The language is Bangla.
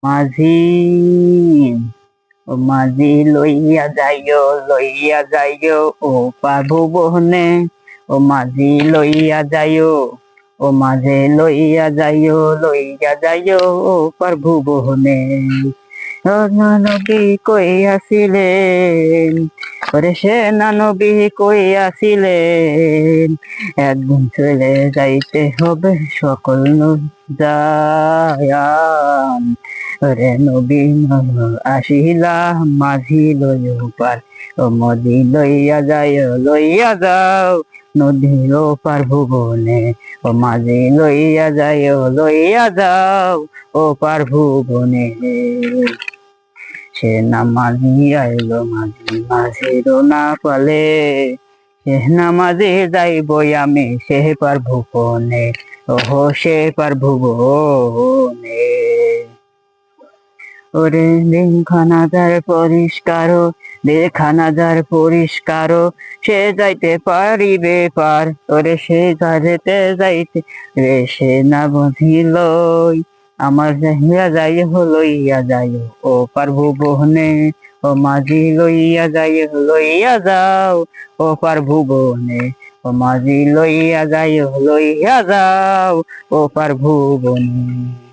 মাঝি ও মাঝি লইয়া যাইও ও পার ভুবনে। ও মাঝি লইয়া যাইও, ও মাঝে লইয়া যাইও ও পার ভুবনে। নবী কইয়াছিলেন, ওরে সেনা নবী কইয়াছিলেন, একদিন চলে যাইতে হবে সকল জায়ান। ওরে নবী আসিলা মাঝি লইও পার, ও মদি লইয়া যাও নদীর পার ভুবনে। ও মাঝি লইয়া যাও ও পার ভুবনে। সে নামাজি আইলো মাঝির না পালে, সে নামাজে যাইবই আমি সে পার ভুবনে। ওহো সে পার ভুবনে। ওরে দিনখানা যার পরিষ্কার, দেখানা যার পরিষ্কার, সে যাইতে পারিবে পার। ওরে সে যাইতে রে সে না বুঝিল, আমার লইয়া যাইও ও পার ভুবনে। ও মাঝি লইয়া যাও ও পার ভুবনে। ও মাঝি লইয়া যাও ও পার ভুবনে।